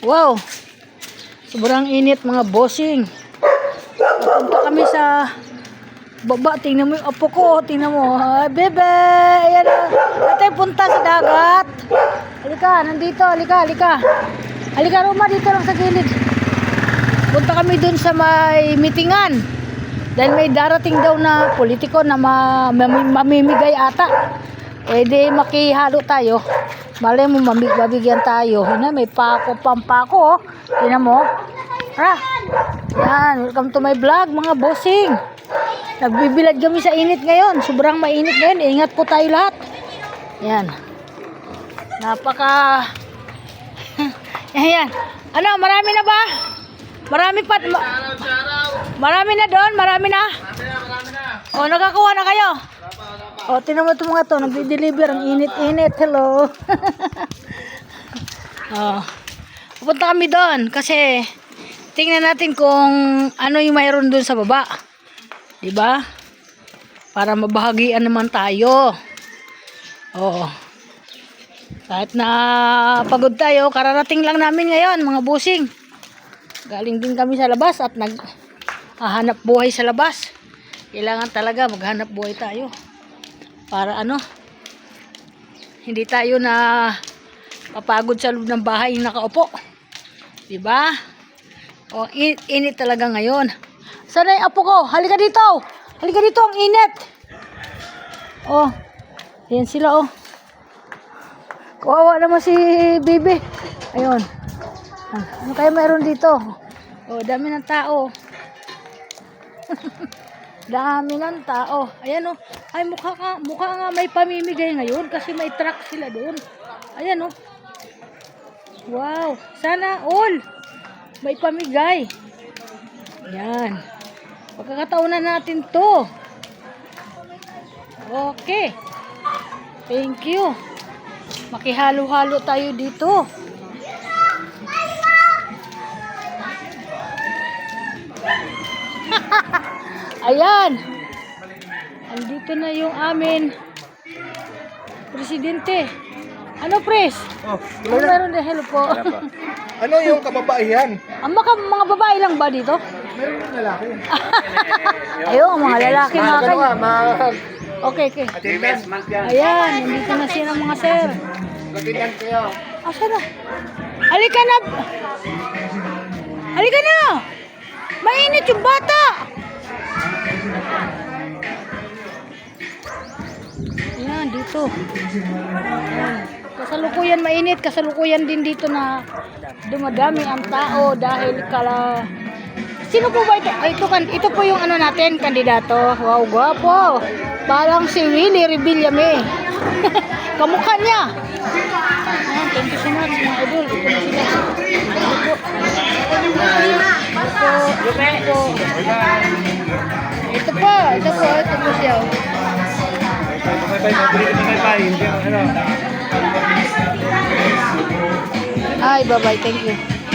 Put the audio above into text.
Wow! Sobrang init mga bossing. Pupunta kami sa baba. Tingnan mo yung apo ko. Tingnan mo. Ay, bebe! Ayan o. Ito punta sa dagat. Halika, nandito. Halika. Halika, Roma. Dito lang sa gilid. Punta kami dun sa may meetingan. Dahil may darating daw na politiko na mamimigay ata. Eh di makihalo tayo. Malay mo mabigyan tayo. May pampako. Tingnan mo. Yan, welcome to my vlog mga bossing. Nagbibilad kami sa init ngayon. Sobrang mainit ngayon. Ingat po tayo lahat. Yan. Napaka Yan. Ano, marami na ba? Marami pa. Marami na doon, marami na. O, nakakuha na kayo. O, tinan mo ito mga to, nagdi-deliver ang init-init. Hello. O, pupunta kami doon kasi tingnan natin kung ano yung mayroon doon sa baba. Diba? Para mabahagian naman tayo. O, kahit na pagod tayo, kararating lang namin ngayon mga busing. Galing din kami sa labas at naghahanap buhay sa labas. Kailangan talaga maghanap buhay tayo. Para hindi tayo na papagod sa loob ng bahay nakaupo. Diba? O, init talaga ngayon. Sana yung apo ko? Halika dito. Halika dito, ang init. O, ayan sila o. Kawawa naman si Bibi. Ayun. Ano kaya mayroon dito? O, dami ng tao. Dami ng tao. Ayan o. Ay, mukha nga may pamimigay ngayon kasi may truck sila doon. Ayan o. Wow. Sana all may pamigay. Ayan. Pagkakataon na natin to. Okay. Thank you. Makihalo-halo tayo dito. Ayan. Andito na yung amin presidente. Ano, pres? Oh, ano meron na? Hello po. Ano yung kababaihan? Ang mga babae lang ba dito? Meron yung lalaki. Ayun, mga lalaki mga Ano kanya. nga, Okay. Ayan, nandito na sila mga sir. Lapitan kayo. Asa na? Halika na! Halika na! Mainit yung bata! Ayan, dito. Ayan. Kasalukuyan mainit. Kasalukuyan din dito na dumadami ang tao dahil Sino po ba ito? Ito po yung natin, kandidato. Wow, gwapo. Parang si Willie Rebillame. Kamukha niya. Ayan, thank you so much mga idol. Ito na sila. Ito po siya. Ay, bye-bye. Thank you.